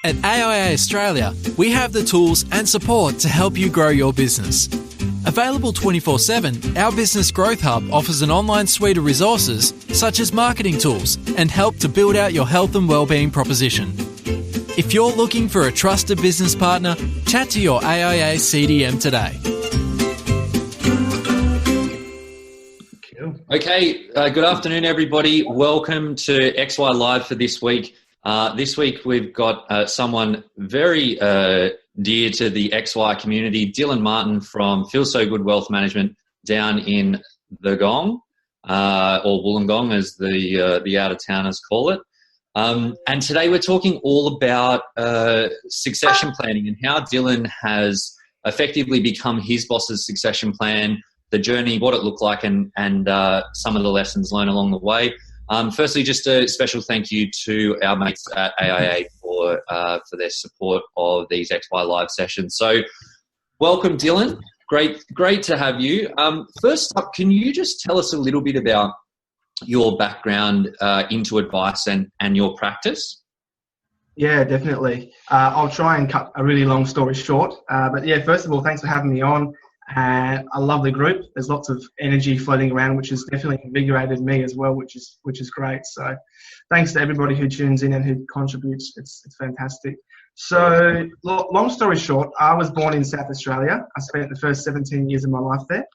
At AIA Australia, we have the tools and support to help you grow your business. Available 24/7, our Business Growth Hub offers an online suite of resources such as marketing tools and help to build out your health and wellbeing proposition. If you're looking for a trusted business partner, chat to your AIA CDM today. Okay, good afternoon, everybody. Welcome to XY Live for this week. This week we've got someone very dear to the XY community, Dylan Martin from Feel So Good Wealth Management down in the Gong, or Wollongong as the out-of-towners call it. And today we're talking all about succession planning and how Dylan has effectively become his boss's succession plan, the journey, what it looked like, and some of the lessons learned along the way. Firstly, just a special thank you to our mates at AIA for their support of these XY Live sessions. So welcome, Dylan. Great to have you. First up, can you just tell us a little bit about your background into advice and your practice? Yeah, definitely. I'll try and cut a really long story short. But yeah, first of all, thanks for having me on. I love the group. There's lots of energy floating around, which has definitely invigorated me as well, which is great. So thanks to everybody who tunes in and who contributes. It's fantastic. So long story short, I was born in South Australia. I spent the first 17 years of my life there.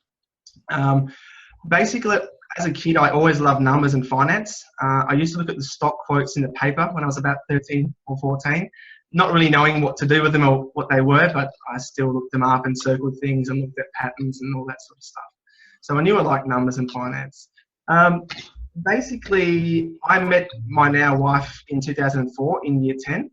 Basically, as a kid, I always loved numbers and finance. I used to look at the stock quotes in the paper when I was about 13 or 14. Not really knowing what to do with them or what they were, but I still looked them up and circled things and looked at patterns and all that sort of stuff. So I knew I liked numbers and finance. Basically, I met my now wife in 2004 in year 10.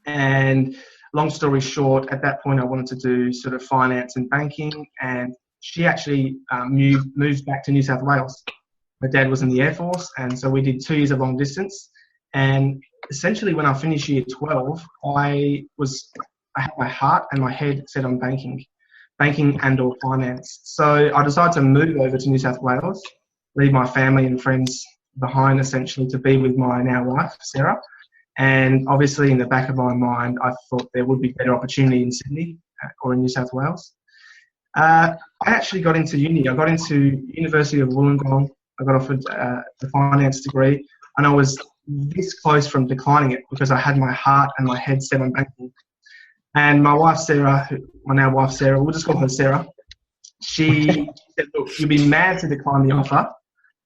And long story short, at that point, I wanted to do sort of finance and banking. And she actually moved back to New South Wales. Her dad was in the Air Force. And so we did 2 years of long distance. And essentially, when I finished year 12, I had my heart and my head set on banking and or finance. So I decided to move over to New South Wales, leave my family and friends behind essentially to be with my now wife, Sarah. And obviously in the back of my mind, I thought there would be better opportunity in Sydney or in New South Wales. I actually got into uni. I got into University of Wollongong. I got offered a finance degree, and I was this close from declining it because I had my heart and my head set on banking. And my wife, Sarah, my now wife, Sarah, we'll just call her Sarah, she said, look, you'd be mad to decline the offer.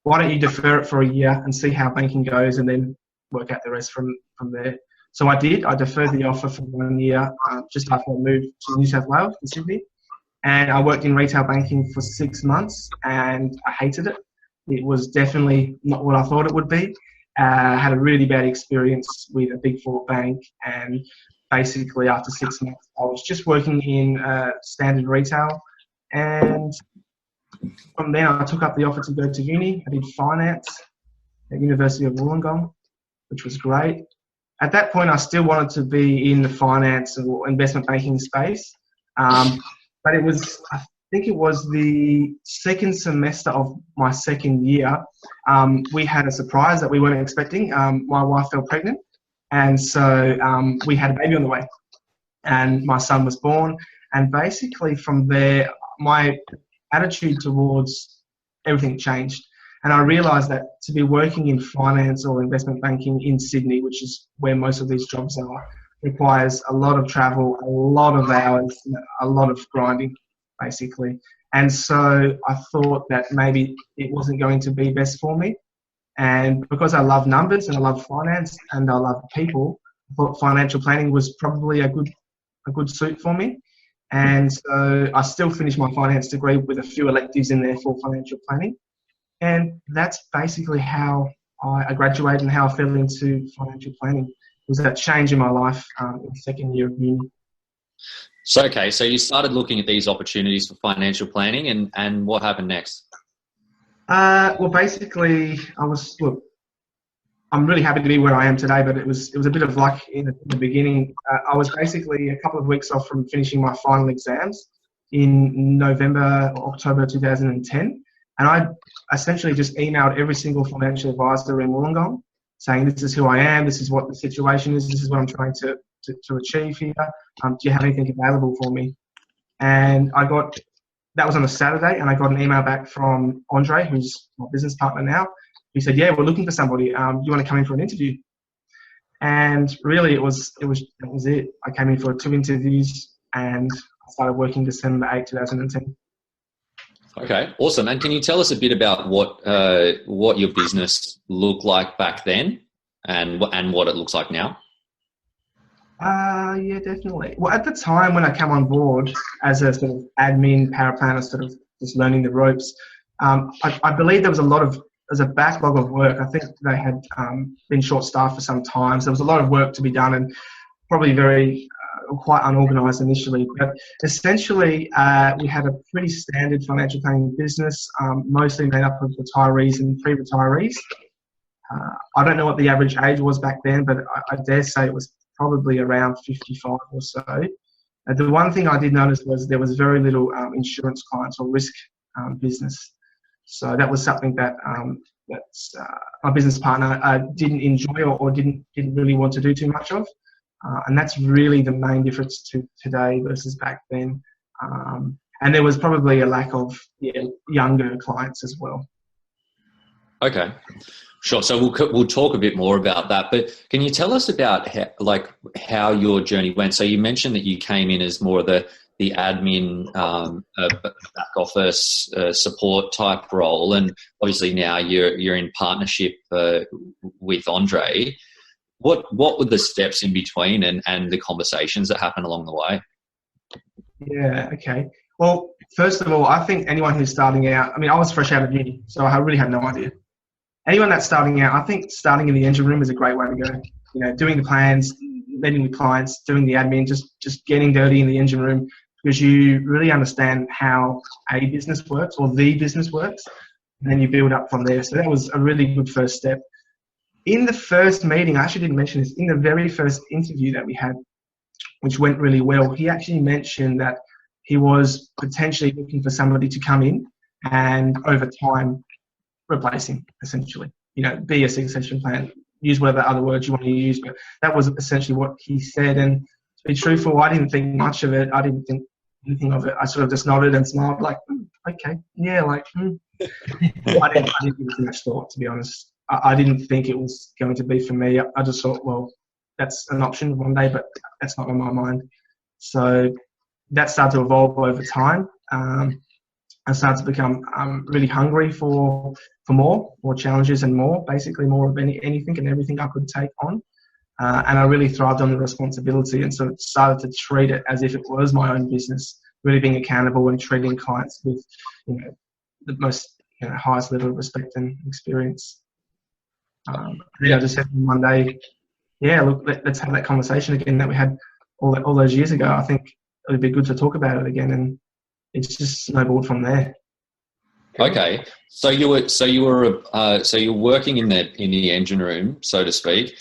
Why don't you defer it for a year and see how banking goes and then work out the rest from there. So I did. I deferred the offer for 1 year just after I moved to New South Wales in Sydney. And I worked in retail banking for 6 months and I hated it. It was definitely not what I thought it would be. Had a really bad experience with a Big Four bank, and basically after 6 months I was just working in standard retail, and from then I took up the offer to go to uni. I did finance at University of Wollongong, which was great. At that point I still wanted to be in the finance or investment banking space, but it was, I think it was the second semester of my second year, we had a surprise that we weren't expecting. My wife fell pregnant, and so we had a baby on the way, and my son was born. And basically from there, my attitude towards everything changed. And I realised that to be working in finance or investment banking in Sydney, which is where most of these jobs are, requires a lot of travel, a lot of hours, a lot of grinding, basically. And so I thought that maybe it wasn't going to be best for me. And because I love numbers and I love finance and I love people, I thought financial planning was probably a good suit for me. And so I still finished my finance degree with a few electives in there for financial planning. And that's basically how I graduated and how I fell into financial planning. It was that change in my life in the second year of uni. So, okay, so you started looking at these opportunities for financial planning, and what happened next? Well, basically, I'm really happy to be where I am today, but it was a bit of luck in the beginning. I was basically a couple of weeks off from finishing my final exams in November or October 2010. And I essentially just emailed every single financial advisor in Wollongong saying, this is who I am, this is what the situation is, this is what I'm trying to to achieve here. Do you have anything available for me? And that was on a Saturday, and I got an email back from Andre, who's my business partner now. He said, yeah, we're looking for somebody. Do you want to come in for an interview? And really that was it. I came in for 2 interviews and I started working December 8, 2010. Okay, awesome. And can you tell us a bit about what your business looked like back then and what it looks like now? Yeah, definitely. Well, at the time when I came on board as a sort of admin power planner, sort of just learning the ropes, I believe there was a backlog of work. I think they had been short-staffed for some time, so there was a lot of work to be done and probably very quite unorganised initially. But essentially, we had a pretty standard financial planning business, mostly made up of retirees and pre-retirees. I don't know what the average age was back then, but I dare say it was probably around 55 or so. The one thing I did notice was there was very little insurance clients or risk business. So that was something that my business partner didn't enjoy or didn't really want to do too much of. And that's really the main difference to today versus back then. And there was probably a lack of younger clients as well. Okay, sure. So we'll talk a bit more about that. But can you tell us about how your journey went? So you mentioned that you came in as more of the admin, back office support type role, and obviously now you're in partnership with Andre. What were the steps in between and the conversations that happened along the way? Yeah, okay. Well, first of all, I think anyone who's starting out, I was fresh out of uni, so I really had no idea. Anyone that's starting out, I think starting in the engine room is a great way to go. Doing the plans, meeting with clients, doing the admin, just getting dirty in the engine room, because you really understand how a business works or the business works, and then you build up from there. So that was a really good first step. In the first meeting, I actually didn't mention this, in the very first interview that we had, which went really well, he actually mentioned that he was potentially looking for somebody to come in and over time replace him, essentially. Be a succession plan, use whatever other words you want to use, but that was essentially what he said. And to be truthful, I didn't think much of it. I didn't think anything of it. I sort of just nodded and smiled like, okay, yeah, I didn't give it too much thought, to be honest. I didn't think it was going to be for me. I just thought, well, that's an option one day, but that's not on my mind. So that started to evolve over time. I started to become really hungry for more challenges and basically more of anything and everything I could take on. And I really thrived on the responsibility, and so started to treat it as if it was my own business, really being accountable and treating clients with the most highest level of respect and experience. I just said one day, look, let's have that conversation again that we had all those years ago. I think it would be good to talk about it again, and it's just snowballed from there. Okay, so you're working in the engine room, so to speak,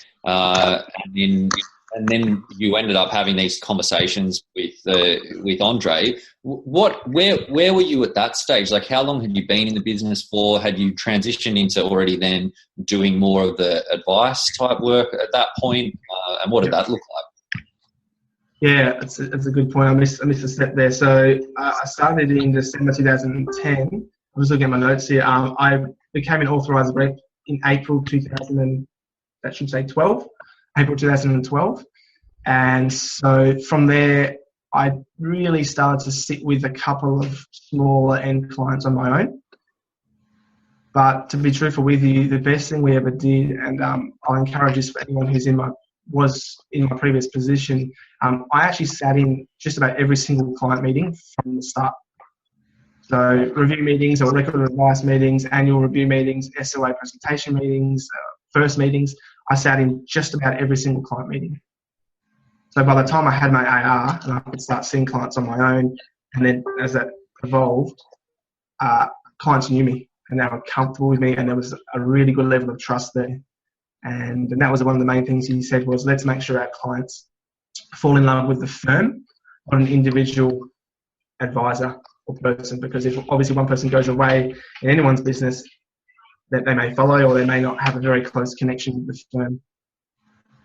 and then you ended up having these conversations with Andre. Where were you at that stage? Like, how long had you been in the business for? Had you transitioned into already then doing more of the advice type work at that point? And what did that look like? Yeah, it's a good point. I missed a step there. So I started in December 2010. I was looking at my notes here. I became an authorised rep in April 2012. And so from there, I really started to sit with a couple of smaller end clients on my own. But to be truthful with you, the best thing we ever did, and I'll encourage this for anyone who's was in my previous position, I actually sat in just about every single client meeting from the start. So review meetings or record of advice meetings, annual review meetings, SOA presentation meetings, first meetings, I sat in just about every single client meeting. So by the time I had my AR and I could start seeing clients on my own, and then as that evolved, clients knew me and they were comfortable with me, and there was a really good level of trust there. And that was one of the main things he said was, let's make sure our clients fall in love with the firm, not an individual advisor or person, because if obviously one person goes away in anyone's business, that they may follow or they may not have a very close connection with the firm.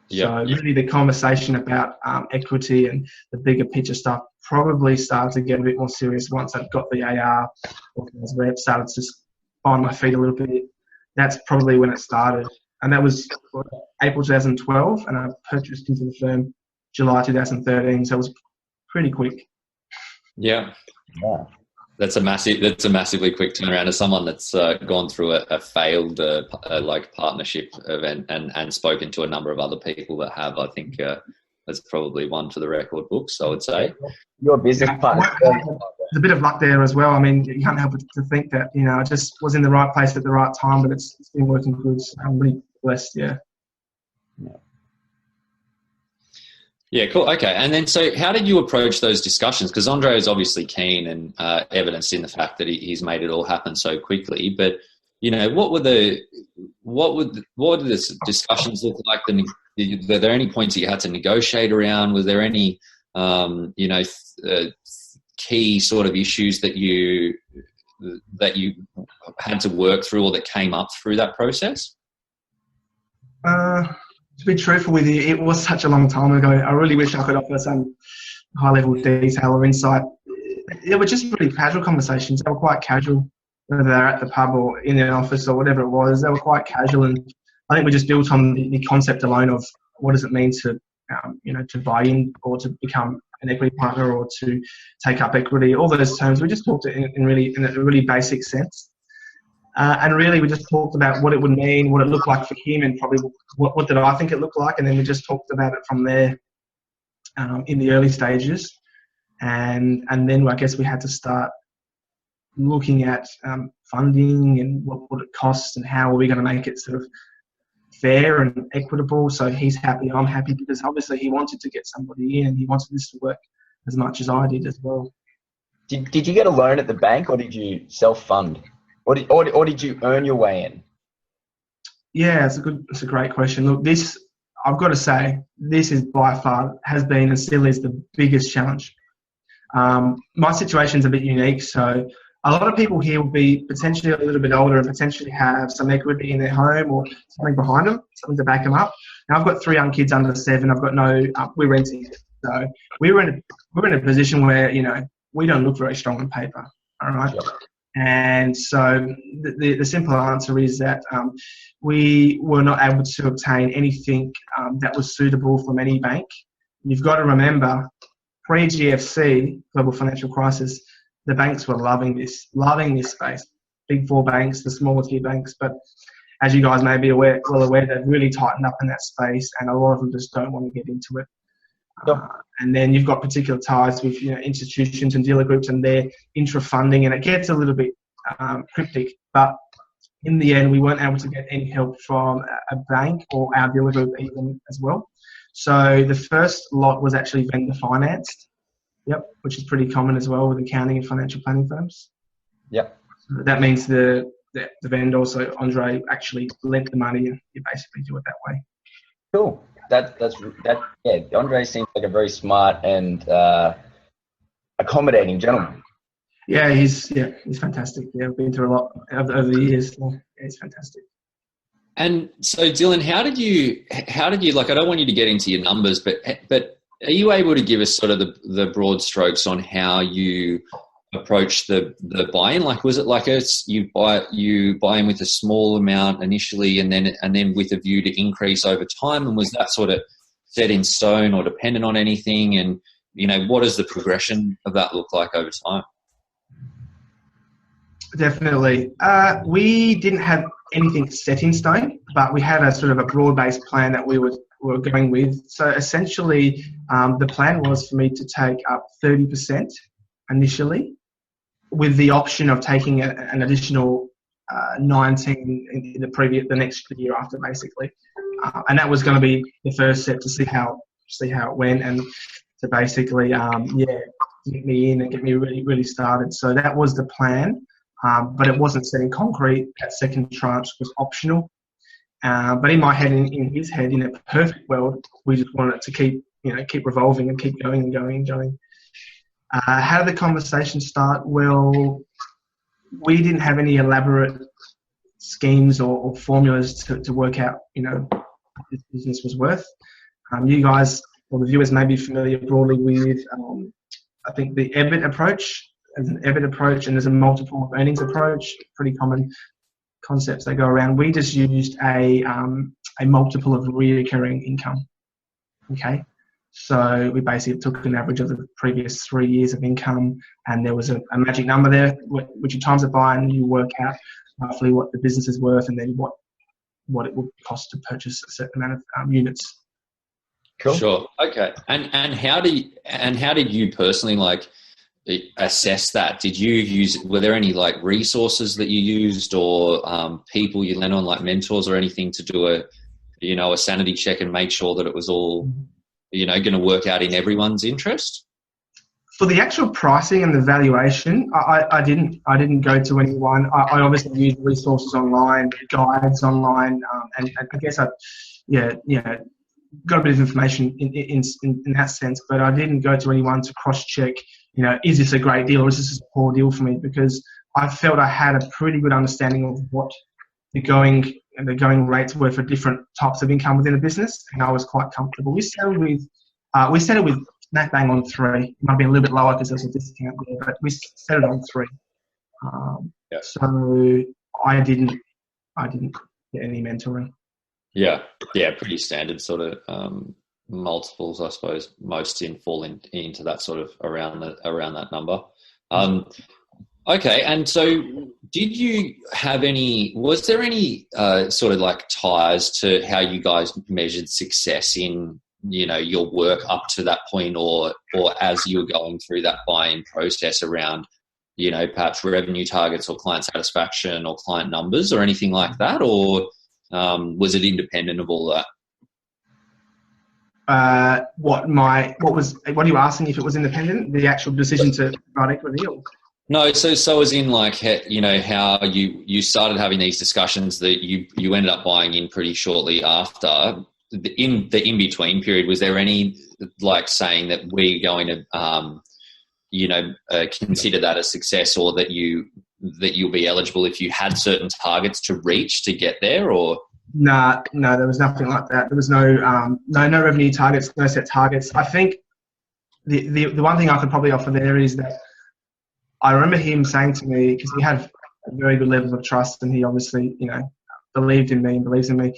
Yeah. So really the conversation about equity and the bigger picture stuff probably started to get a bit more serious once I'd got the AR, where it started to find my feet a little bit. That's probably when it started. And that was April 2012, and I purchased into the firm July 2013, so it was pretty quick. Yeah. That's a massively quick turnaround. As someone that's gone through a failed like partnership event and spoken to a number of other people that have, I think that's probably one for the record books, I would say. Your business partner. There's a bit of luck there as well. I mean, you can't help but to think that, I just was in the right place at the right time, but it's been working good. So I'm really blessed, yeah. Yeah, cool. Okay. And then, so how did you approach those discussions? Because Andre is obviously keen and evidenced in the fact that he's made it all happen so quickly. But, what would the discussions look like? Were there any points that you had to negotiate around? Was there any, key sort of issues that you had to work through or that came up through that process? To be truthful with you, it was such a long time ago. I really wish I could offer some high-level detail or insight. They were just really casual conversations. They were quite casual, whether they're at the pub or in the office or whatever it was. They were quite casual, and I think we just built on the concept alone of what does it mean to, to buy in or to become an equity partner or to take up equity. All those terms, we just talked in a really basic sense. And really, we just talked about what it would mean, what it looked like for him, and probably what did I think it looked like. And then we just talked about it from there in the early stages. And then I guess we had to start looking at funding and what would it cost and how are we going to make it sort of fair and equitable. So he's happy, I'm happy, because obviously he wanted to get somebody in and he wanted this to work as much as I did as well. Did you get a loan at the bank, or did you self-fund? Or did you earn your way in? Yeah, it's a great question. Look, I've got to say, this is by far, has been and still is the biggest challenge. My situation's a bit unique, so a lot of people here will be potentially a little bit older and potentially have some equity in their home or something behind them, something to back them up. Now, I've got 3 young kids under 7. I've got we're renting. So we're in a position where, we don't look very strong on paper, all right? Sure. And so the simple answer is that we were not able to obtain anything that was suitable from any bank. You've got to remember, pre-GFC, global financial crisis, the banks were loving this space. Big 4 banks, the smaller tier banks, but as you guys may be well aware, they've really tightened up in that space, and a lot of them just don't want to get into it. And then you've got particular ties with institutions and dealer groups and their intra-funding, and it gets a little bit cryptic. But in the end, we weren't able to get any help from a bank or our dealer group even as well. So the first lot was actually vendor financed, which is pretty common as well with accounting and financial planning firms. Yep. So that means the vendor, so Andre, actually lent the money, and you basically do it that way. Cool. Yeah, Andre seems like a very smart and accommodating gentleman. Yeah, he's fantastic. Yeah, I've been through a lot over the years. So yeah, he's fantastic. And so, Dylan, how did you like? I don't want you to get into your numbers, but are you able to give us sort of the broad strokes on how you approach the buy-in? Like, was it like you buy in with a small amount initially, and then with a view to increase over time? And was that sort of set in stone or dependent on anything? And what does the progression of that look like over time? Definitely. We didn't have anything set in stone, but we had a sort of a broad-based plan that we were going with. So essentially, the plan was for me to take up 30% initially, with the option of taking an additional 19 in the next year after, basically, and that was going to be the first step to see how it went, and to basically get me in and get me really really started. So that was the plan, but it wasn't set in concrete. That second tranche was optional, but in my head, in his head, in a perfect world, we just wanted it to keep revolving and keep going and going and going. How did the conversation start? Well, we didn't have any elaborate schemes or formulas to work out, what this business was worth. You guys or the viewers may be familiar broadly with, I think, the EBIT approach. There's an EBIT approach and there's a multiple earnings approach, pretty common concepts that go around. We just used a multiple of recurring income. Okay, so we basically took an average of the previous 3 years of income, and there was a magic number there, which you times it by, and you work out roughly what the business is worth, and then what it would cost to purchase a certain amount of units. Cool. Sure. Okay. And how did you personally assess that? Were there any resources that you used, or people you lent on, like mentors or anything, to do a sanity check and make sure that it was all, going to work out in everyone's interest? For the actual pricing and the valuation, I didn't go to anyone. I obviously used resources online, guides online, and I guess got a bit of information in that sense, but I didn't go to anyone to cross-check, is this a great deal or is this a poor deal for me? Because I felt I had a pretty good understanding of what the going rates were for different types of income within a business, and I was quite comfortable. We settled with smack bang on 3. It might be a little bit lower because there's a discount there, but we settled on 3. So I didn't get any mentoring. Yeah, pretty standard sort of multiples, I suppose. Most fall into that sort of around that number. Okay, and so did you have was there any sort of ties to how you guys measured success in, your work up to that point, or as you were going through that buy-in process around, perhaps revenue targets or client satisfaction or client numbers or anything like that, or was it independent of all that? What are you asking, if it was independent, the actual decision to provide equity? Or? No, so as in how you started having these discussions that you ended up buying in pretty shortly after. In the in-between period, was there any saying that we're going to consider that a success, or that you'll be eligible if you had certain targets to reach to get there? Or no, there was nothing like that. There was no revenue targets, no set targets. I think the one thing I could probably offer there is that I remember him saying to me, because he had a very good level of trust, and he obviously believed in me and believes in me,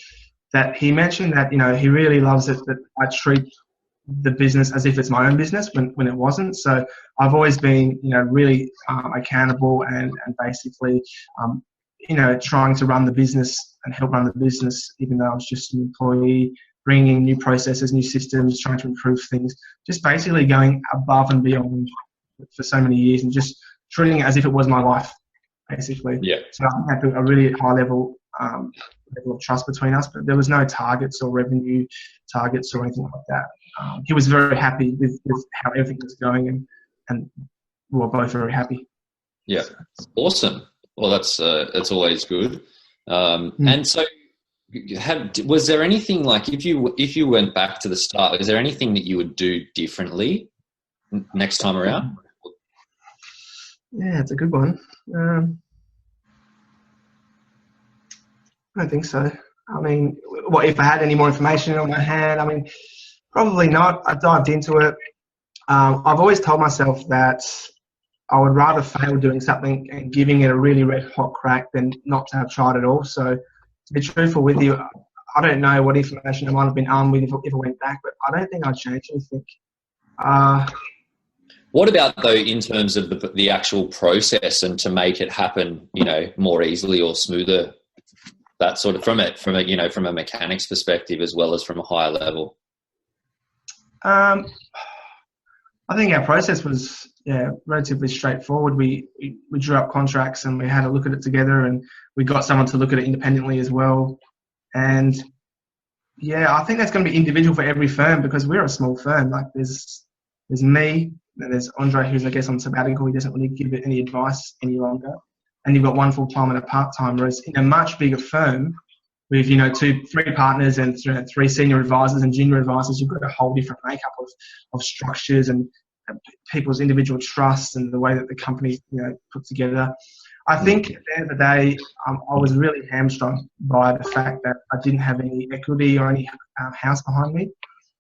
that he mentioned that he really loves it that I treat the business as if it's my own business when it wasn't. So I've always been really accountable and basically trying to run the business and help run the business, even though I was just an employee, bringing in new processes, new systems, trying to improve things, just basically going above and beyond for so many years and just treating it as if it was my life, basically. Yeah. So I had a really high level of trust between us, but there was no targets or revenue targets or anything like that. He was very happy with how everything was going, and we were both very happy. Yeah, awesome. Well, that's always good. And so, was there anything if you went back to the start? Is there anything that you would do differently next time around? Yeah, it's a good one. I don't think so. I mean, what if I had any more information on my hand? I mean, probably not. I dived into it. I've always told myself that I would rather fail doing something and giving it a really red hot crack than not to have tried at all. So to be truthful with you, I don't know what information I might have been armed with if I went back, but I don't think I'd change anything. What about though, in terms of the actual process and to make it happen, more easily or smoother? That sort of from a mechanics perspective as well as from a higher level. I think our process was relatively straightforward. We drew up contracts and we had a look at it together, and we got someone to look at it independently as well. And I think that's going to be individual for every firm, because we're a small firm. There's me, and there's Andre, who's I guess on sabbatical. He doesn't really give it any advice any longer. And you've got one full-time and a part-time, whereas in a much bigger firm with, 3 partners and 3 senior advisors and junior advisors, you've got a whole different makeup of structures and people's individual trusts and the way that the company's, put together. I think at the end of the day, I was really hamstrung by the fact that I didn't have any equity or any house behind me.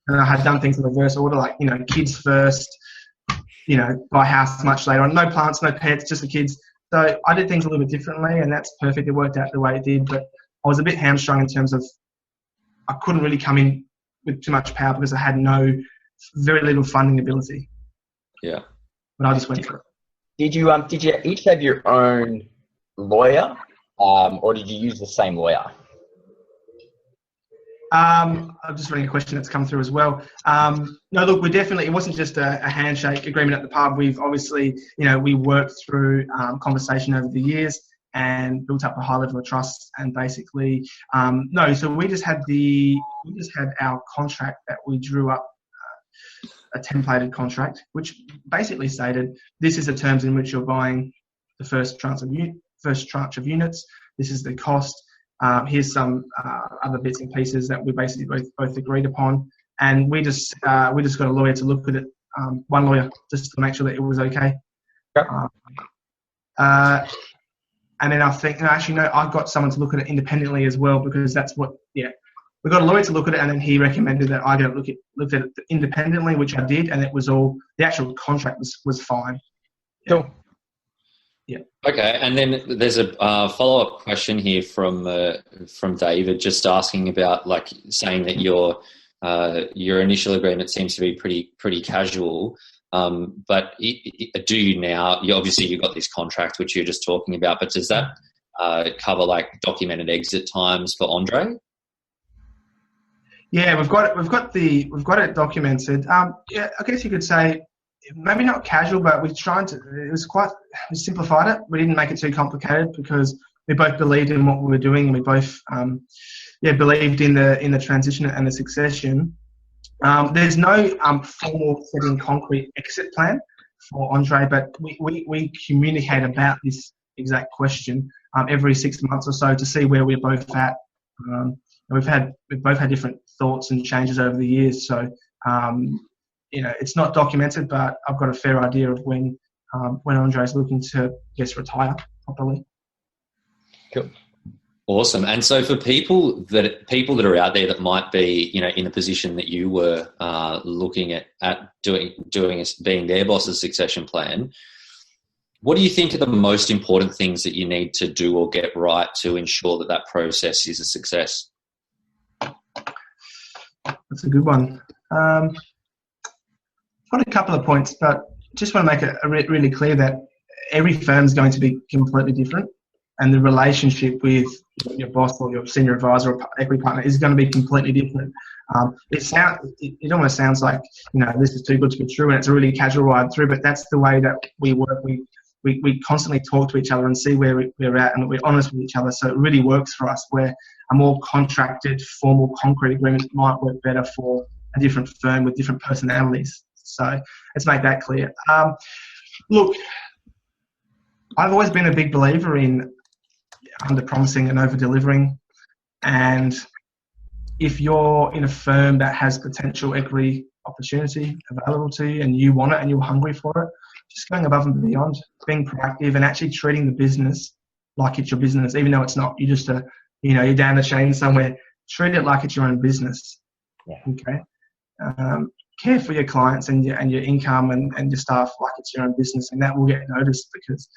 And I had done things in reverse order, like, kids first, buy a house much later on. No plants, no pets, just the kids. So I did things a little bit differently, and that's perfect. It worked out the way it did, but I was a bit hamstrung in terms of I couldn't really come in with too much power because I had very little funding ability. Yeah. But I just went for it. Did you each have your own lawyer, or did you use the same lawyer? I'm just reading a question that's come through as well. No, look, it wasn't just a handshake agreement at the pub. We've obviously, we worked through conversation over the years and built up a high level of trust. And basically, so we just had our contract that we drew up, a templated contract, which basically stated this is the terms in which you're buying the first tranche of units. This is the cost. Here's some other bits and pieces that we basically both agreed upon, and we just got a lawyer to look at it. One lawyer just to make sure that it was okay. Yep. And then I think I've got someone to look at it independently as well, because that's what we got a lawyer to look at it, and then he recommended that I looked at it independently, which I did, and it was all the actual contract was fine. Cool. Yeah. Okay, and then there's a follow-up question here from David, just asking about, like, saying that your initial agreement seems to be pretty casual, but do you now? Obviously you've got this contract which you're just talking about, but does that cover like documented exit times for Andre? Yeah, we've got it documented. I guess you could say maybe not casual, but we simplified it. We didn't make it too complicated because we both believed in what we were doing, and we both believed in the transition and the succession. There's no formal set in concrete exit plan for Andre, but we communicate about this exact question every 6 months or so to see where we're both at. We've both had different thoughts and changes over the years, so it's not documented, but I've got a fair idea of when Andre's looking to retire properly. Cool. Awesome. And so for people that are out there that might be, in a position that you were looking at being their boss's succession plan, what do you think are the most important things that you need to do or get right to ensure that process is a success? That's a good one. I've got a couple of points, but just want to make it really clear that every firm is going to be completely different, and the relationship with your boss or your senior advisor or equity partner is going to be completely different. It almost sounds like, this is too good to be true, and it's a really casual ride through, but that's the way that we work. We constantly talk to each other and see where we're at, and we're honest with each other. So it really works for us, where a more contracted, formal, concrete agreement might work better for a different firm with different personalities. So let's make that clear. Look, I've always been a big believer in under-promising and over-delivering. And if you're in a firm that has potential equity opportunity available to you and you want it and you're hungry for it, just going above and beyond, being proactive and actually treating the business like it's your business, even though it's not. You just, you're down the chain somewhere. Treat it like it's your own business. Yeah. Okay. Care for your clients and your income and your staff like it's your own business, and that will get noticed because,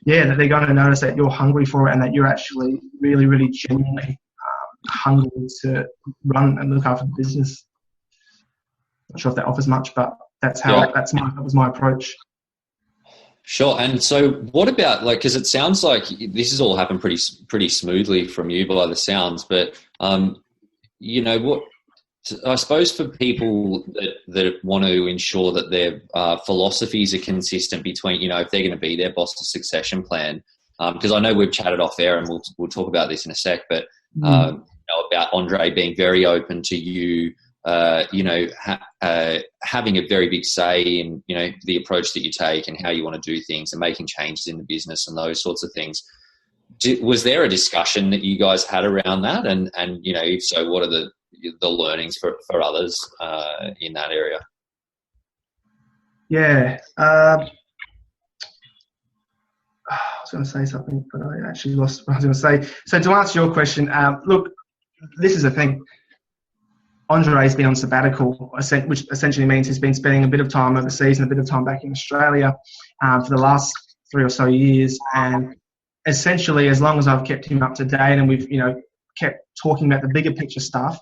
that they're going to notice that you're hungry for it and that you're actually really, really genuinely hungry to run and look after the business. Not sure if that offers much, but that was my approach. Sure. And so what about, because it sounds like this has all happened pretty smoothly from you by the sounds, but, what, I suppose for people that want to ensure that their philosophies are consistent between, if they're going to be their boss's succession plan, because I know we've chatted off air and we'll talk about this in a sec, but about Andre being very open to you, having a very big say in, the approach that you take and how you want to do things and making changes in the business and those sorts of things. Was there a discussion that you guys had around that? And if so, what are the learnings for others in that area? Yeah. I was going to say something, but I actually lost what I was going to say. So to answer your question, look, this is the thing. Andre's been on sabbatical, which essentially means he's been spending a bit of time overseas and a bit of time back in Australia for the last 3 or so years. And essentially, as long as I've kept him up to date and we've, kept talking about the bigger picture stuff,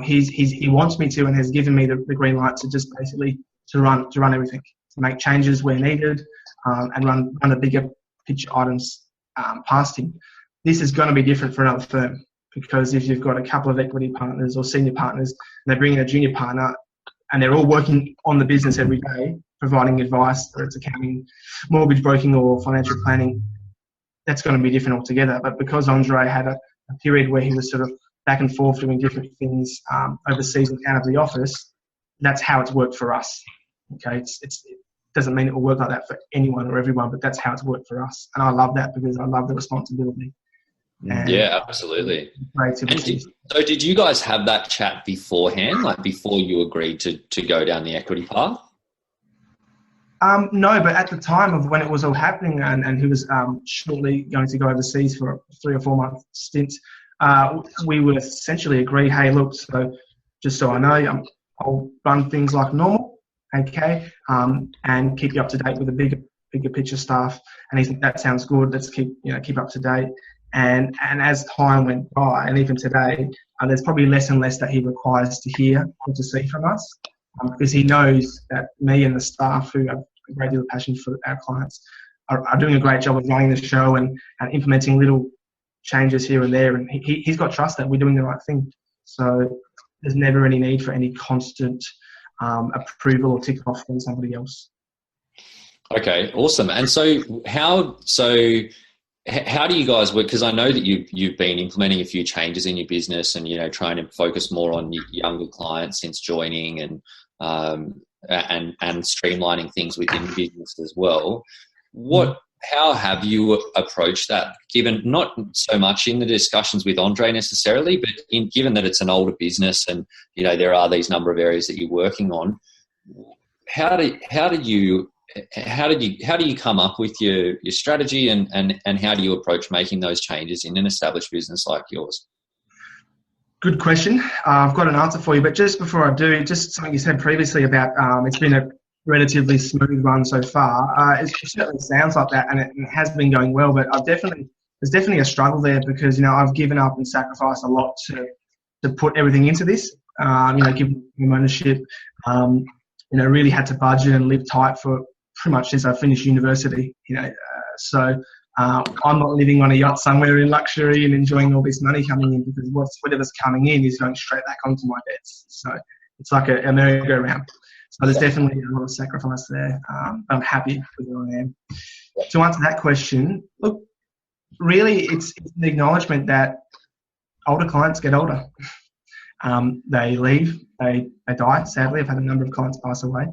he wants me to and has given me the green light to just basically to run everything, to make changes where needed, and run the bigger picture items past him. This is going to be different for another firm, because if you've got a couple of equity partners or senior partners and they bring in a junior partner and they're all working on the business every day, providing advice, whether it's accounting, mortgage broking or financial planning, that's going to be different altogether. But because Andre had a period where he was sort of back and forth doing different things overseas and out of the office, that's how it's worked for us. Okay, it doesn't mean it will work like that for anyone or everyone, but that's how it's worked for us. And I love that because I love the responsibility. And yeah, absolutely. So did you guys have that chat beforehand, like before you agreed to go down the equity path? No, but at the time of when it was all happening and he was shortly going to go overseas for a 3 or 4 month stint, we would essentially agree, hey, look, so just so I know, I'll run things like normal, okay, and keep you up to date with the bigger picture stuff. And he said, that sounds good. Let's keep up to date. And as time went by, and even today, there's probably less and less that he requires to hear or to see from us, because he knows that me and the staff who have a great deal of passion for our clients are doing a great job of running the show and implementing little changes here and there. And he's got trust that we're doing the right thing. So there's never any need for any constant approval or tick off from somebody else. Okay, awesome. And so how do you guys work? Because I know that you've been implementing a few changes in your business and, trying to focus more on younger clients since joining and streamlining things within the business as well. How have you approached that, given not so much in the discussions with Andre necessarily, but given that it's an older business and, there are these number of areas that you're working on, how do you come up with your strategy and how do you approach making those changes in an established business like yours? Good question. I've got an answer for you, but just before I do, just something you said previously about it's been a relatively smooth run so far. It certainly sounds like that, and it has been going well, but there's definitely a struggle there because, I've given up and sacrificed a lot to put everything into this, give them ownership, really had to budget and live tight for pretty much since I finished university, so I'm not living on a yacht somewhere in luxury and enjoying all this money coming in, because whatever's coming in is going straight back onto my debts. So it's like a merry-go-round. So there's definitely a lot of sacrifice there. But I'm happy with where I am. To answer that question, look, really it's the acknowledgement that older clients get older. They leave, they die. Sadly, I've had a number of clients pass away.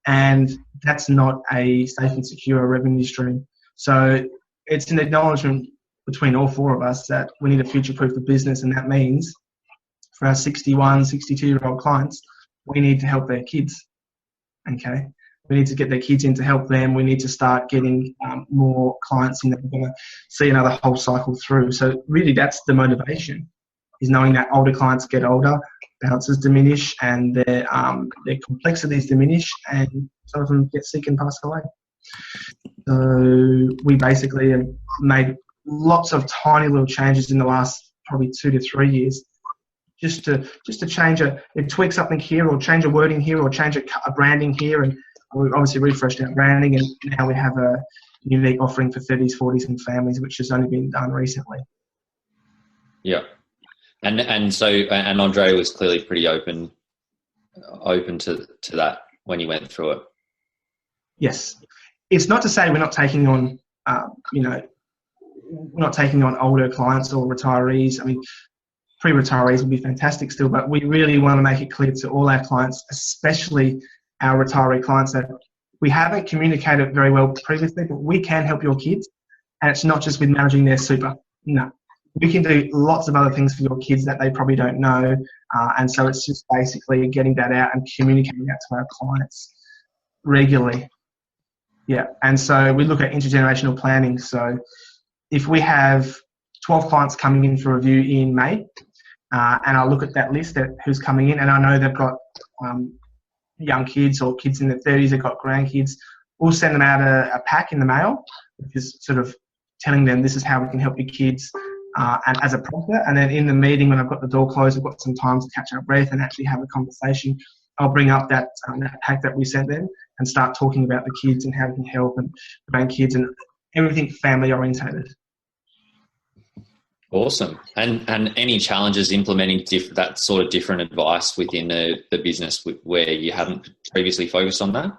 And that's not a safe and secure revenue stream. So it's an acknowledgement between all 4 of us that we need to future-proof the business, and that means for our 61, 62-year-old clients, we need to help their kids, okay? We need to get their kids in to help them. We need to start getting more clients in that we're going to see another whole cycle through. So really that's the motivation, is knowing that older clients get older, balances diminish, and their complexities diminish, and some of them get sick and pass away. So we basically have made lots of tiny little changes in the last probably 2 to 3 years, just to change tweak something here, or change a wording here, or change a branding here, and we obviously refreshed our branding, and now we have a unique offering for 30s, 40s, and families, which has only been done recently. Yeah. And so Andre was clearly pretty open to that when you went through it. Yes, it's not to say we're not taking on, we're not taking on older clients or retirees. I mean, pre-retirees would be fantastic still, but we really want to make it clear to all our clients, especially our retiree clients, that we haven't communicated very well previously, but we can help your kids, and it's not just with managing their super. No. We can do lots of other things for your kids that they probably don't know. And so it's just basically getting that out and communicating that to our clients regularly. Yeah. And so we look at intergenerational planning. So if we have 12 clients coming in for review in May, and I look at that list at who's coming in, and I know they've got young kids or kids in their 30s, they've got grandkids. We'll send them out a pack in the mail, which is sort of telling them this is how we can help your kids, and as a prompter. And then in the meeting, when I've got the door closed, I've got some time to catch our breath and actually have a conversation. I'll bring up that pack that we sent them and start talking about the kids and how we can help and the grandkids and everything family orientated. Awesome. And any challenges implementing that sort of different advice within the business where you hadn't previously focused on that?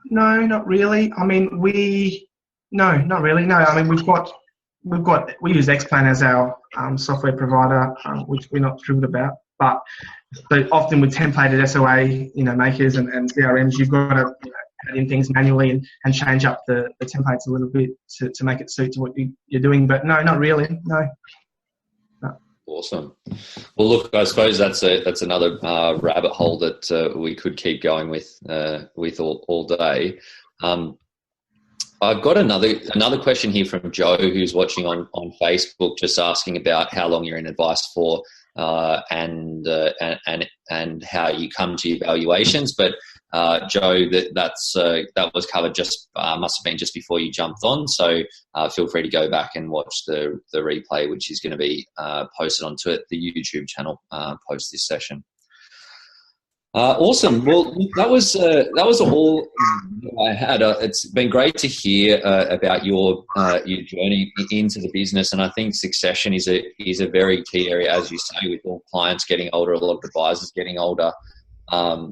No, not really. I mean, not really. No, I mean, we use Xplan as our software provider, which we're not thrilled about. But often with templated SOA, makers and CRMs, you've got to add in things manually and change up the templates a little bit to make it suit to what you're doing. But no, not really. No. Awesome. Well, look, I suppose that's another rabbit hole that we could keep going with all day. I've got another question here from Joe, who's watching on Facebook, just asking about how long you're in advice for, and how you come to your valuations. But Joe, that was covered must have been just before you jumped on. So feel free to go back and watch the replay, which is going to be posted onto the YouTube channel post this session. Awesome. Well, that was all I had. It's been great to hear about your journey into the business, and I think succession is a very key area, as you say, with all clients getting older, a lot of advisors getting older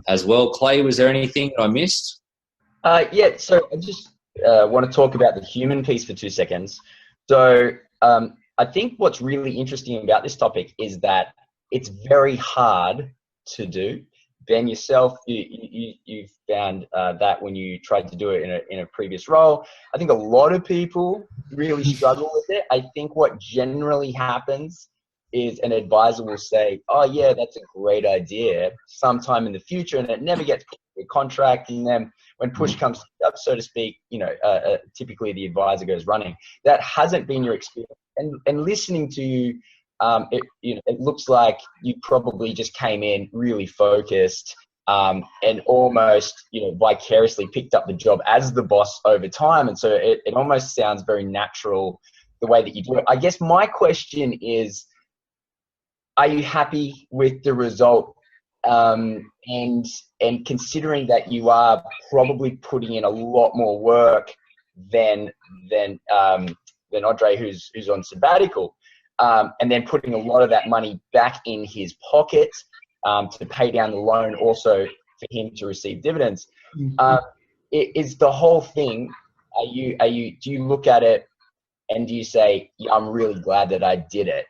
as well. Clay, was there anything I missed? Yeah. So I just want to talk about the human piece for 2 seconds. So I think what's really interesting about this topic is that it's very hard to do. Ben, yourself, you found that when you tried to do it in a previous role. I think a lot of people really struggle with it. I think what generally happens is an advisor will say, oh yeah, that's a great idea sometime in the future, and it never gets a contract. And then when push comes up, so to speak, typically the advisor goes running. That hasn't been your experience. And listening to you, it looks like you probably just came in really focused, and almost, vicariously picked up the job as the boss over time. And so it almost sounds very natural the way that you do it. I guess my question is, are you happy with the result? And considering that you are probably putting in a lot more work than Andre, who's on sabbatical, and then putting a lot of that money back in his pocket to pay down the loan, also for him to receive dividends. Is the whole thing? Do you look at it and do you say, yeah, I'm really glad that I did it?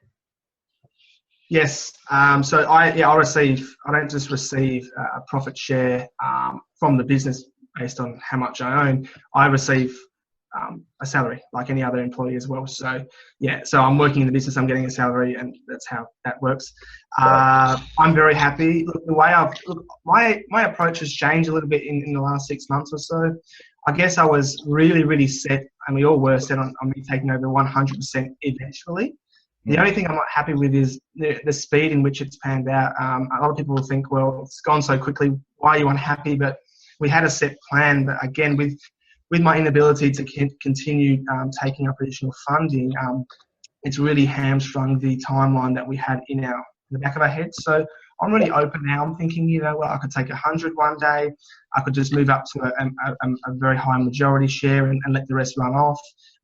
Yes. So I don't just receive a profit share from the business based on how much I own. I receive a salary like any other employee as well. So yeah, so I'm working in the business, I'm getting a salary, and that's how that works. I'm very happy. Look, the way my approach has changed a little bit in the last 6 months or so. I guess I was really, really set, and we all were set on me taking over 100% eventually. The only thing I'm not happy with is the speed in which it's panned out. A lot of people will think, well, it's gone so quickly, why are you unhappy? But we had a set plan. But again, with my inability to continue taking up additional funding, it's really hamstrung the timeline that we had in the back of our heads. So I'm really open now. I'm thinking, I could take 100 one day. I could just move up to a very high majority share and let the rest run off.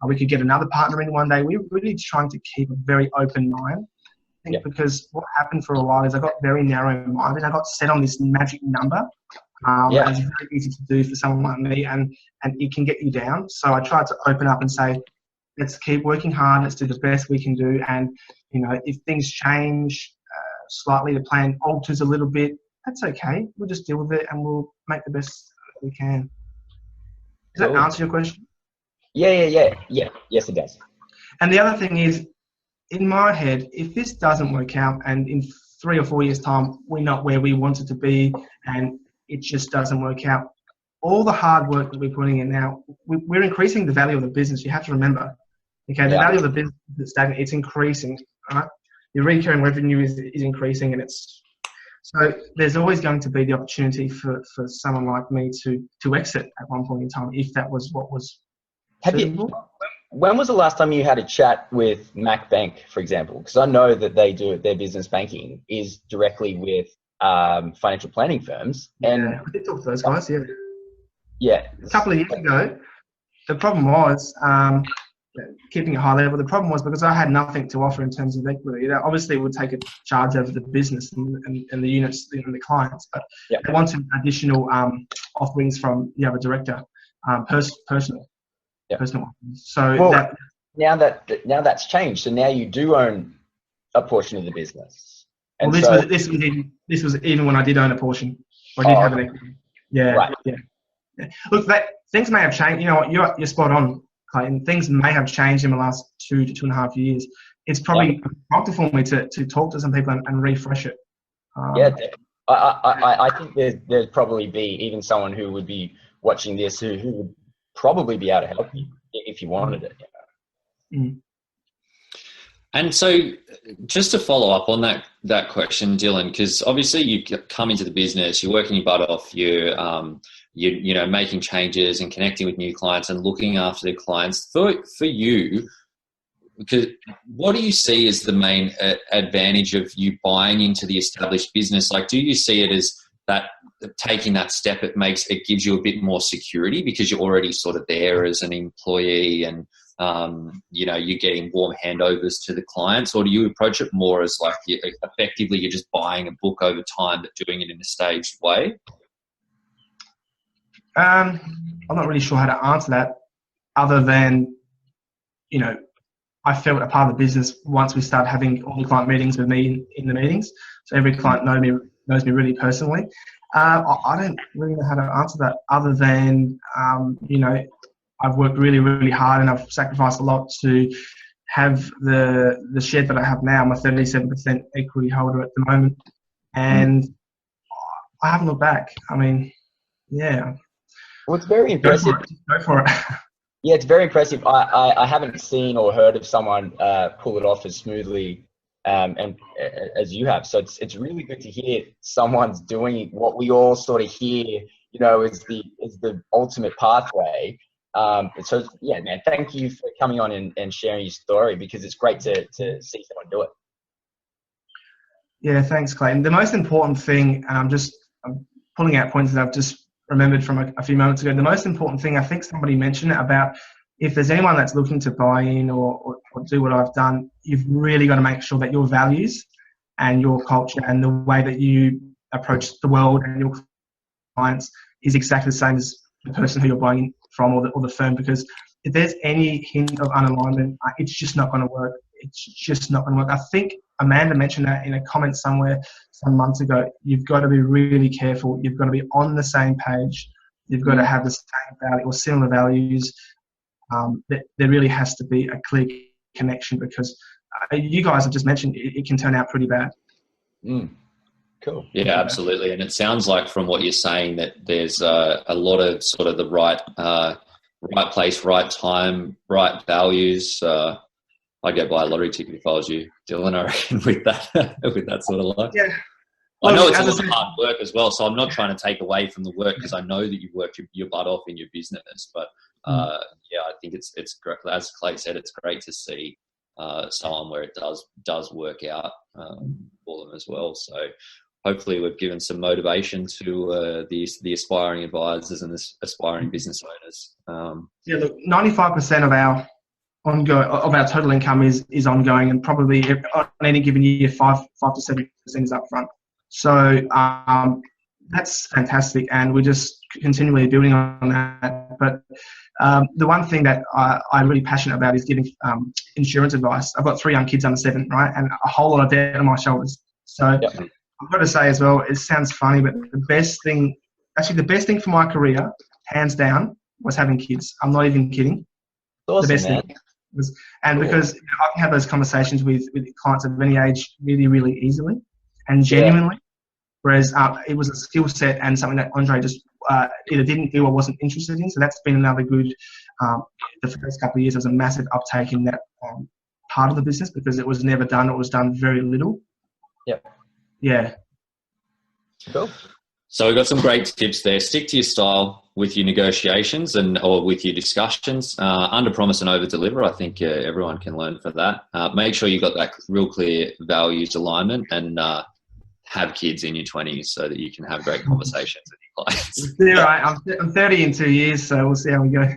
We could get another partner in one day. We're really trying to keep a very open mind. I think because what happened for a while is I got very narrow-minded. I got set on this magic number. It's very easy to do for someone like me, and it can get you down. So I tried to open up and say, let's keep working hard. Let's do the best we can do. And, if things change slightly, the plan alters a little bit, that's okay. We'll just deal with it and we'll make the best we can. Does that answer your question? Yeah. Yes, it does. And the other thing is, in my head, if this doesn't work out and in 3 or 4 years' time, we're not where we wanted to be and it just doesn't work out, all the hard work that we're putting in now, we're increasing the value of the business. You have to remember, Okay, the value of the business is stagnant. It's increasing. Right? Your recurring revenue is increasing, and so there's always going to be the opportunity for someone like me to exit at one point in time if that was what was suitable. When was the last time you had a chat with Mac Bank, for example? Because I know that they do their business banking is directly with financial planning firms. And I did talk to those guys. Yeah. A couple of years ago, the problem was keeping it high level. The problem was because I had nothing to offer in terms of equity. That obviously would take a charge over the business and the units and the clients, but they wanted additional offerings from the other director, personal. So now that's changed. So now you do own a portion of the business. And this was even when I did own a portion. I did have an equity. Yeah, right. Yeah. Look, things may have changed. You know what? You're spot on, Clayton. Things may have changed in the last 2 to 2.5 years. It's probably important for me to talk to some people and refresh it. I think there'd probably be even someone who would be watching this who would probably be able to help you if you wanted it. And so just to follow up on that question, Dylan, because obviously you come into the business, you're working your butt off, you're making changes and connecting with new clients and looking after the clients. For you, because what do you see as the main advantage of you buying into the established business? Like, do you see it as that taking that step, it gives you a bit more security because you're already sort of there as an employee and, you're getting warm handovers to the clients? Or do you approach it more as like effectively you're just buying a book over time but doing it in a staged way? I'm not really sure how to answer that other than, I felt a part of the business once we started having all the client meetings with me in the meetings. So every client knows me really personally. I don't really know how to answer that other than, I've worked really, really hard and I've sacrificed a lot to have the shed that I have now. I'm a 37% equity holder at the moment. And I haven't looked back. I mean, yeah. Well, it's very impressive. Go for it. Yeah, it's very impressive. I haven't seen or heard of someone pull it off as smoothly and as you have. So it's really good to hear someone's doing what we all sort of hear, is the ultimate pathway. So yeah, man, thank you for coming on and sharing your story because it's great to see someone do it. Yeah, thanks, Clayton. The most important thing, I'm pulling out points that I've just remembered from a few moments ago. The most important thing, I think somebody mentioned it about if there's anyone that's looking to buy in or do what I've done, you've really got to make sure that your values and your culture and the way that you approach the world and your clients is exactly the same as the person who you're buying from or the firm, because if there's any hint of unalignment, it's just not going to work. It's just not going to work. I think Amanda mentioned that in a comment somewhere some months ago. You've got to be really careful. You've got to be on the same page. You've got to have the same value or similar values. There really has to be a clear connection because you guys have just mentioned it can turn out pretty bad. Cool. Yeah, absolutely. And it sounds like from what you're saying that there's a lot of sort of the right place, right time, right values. I'd go buy a lottery ticket if I was you, Dylan, I reckon, with that sort of life. Yeah. I know it's a lot of hard work as well, so I'm not trying to take away from the work because I know that you've worked your butt off in your business. But I think it's great. As Clay said, it's great to see someone where it does work out for them as well. So hopefully we've given some motivation to the aspiring advisors and the aspiring business owners. Look, 95% of our total income is ongoing, and probably on any given year, 5 to 7% is upfront. So that's fantastic, and we're just continually building on that. But the one thing that I'm really passionate about is giving insurance advice. I've got 3 young kids under 7, right, and a whole lot of debt on my shoulders. So I've got to say as well, it sounds funny, but the best thing for my career, hands down, was having kids. I'm not even kidding. Awesome, the best man. thing. And because I can have those conversations with clients of any age really, really easily and genuinely, whereas it was a skill set and something that Andre just either didn't do or wasn't interested in. So that's been another good the first couple of years, there was a massive uptake in that part of the business because it was never done. It was done very little. Yep. Yeah. Cool. So we've got some great tips there. Stick to your style with your negotiations or with your discussions. Under promise and over deliver. I think everyone can learn from that. Make sure you've got that real clear values alignment, and have kids in your 20s so that you can have great conversations with your clients. Yeah, right. I'm 30 in 2 years, so we'll see how we go.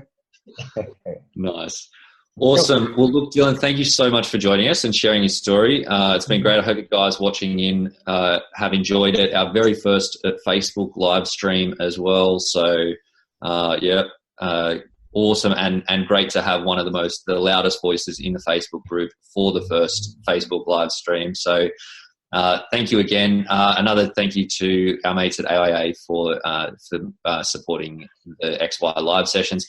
Nice. Awesome. Well, look, Dylan, thank you so much for joining us and sharing your story. It's been great. I hope you guys watching in have enjoyed it. Our very first Facebook live stream as well. So, awesome and great to have one of the loudest voices in the Facebook group for the first Facebook live stream. So, thank you again. Another thank you to our mates at AIA for supporting the XY live sessions.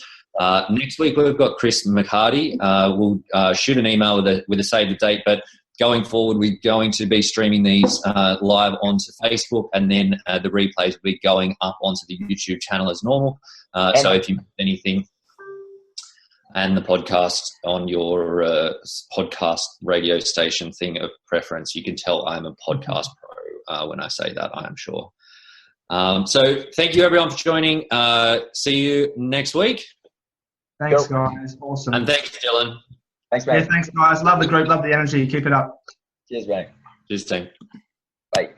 Next week we've got Chris McHardy. We'll shoot an email with a save the date, but going forward we're going to be streaming these live onto Facebook, and then the replays will be going up onto the YouTube channel as normal. So if you miss anything, and the podcast on your podcast radio station thing of preference, you can tell I'm a podcast pro when I say that, I am sure. So thank you everyone for joining. See you next week. Thanks, guys. Awesome. And thanks, Dylan. Thanks, mate. Yeah, thanks, guys. Love the group. Love the energy. Keep it up. Cheers, mate. Cheers, team. Bye.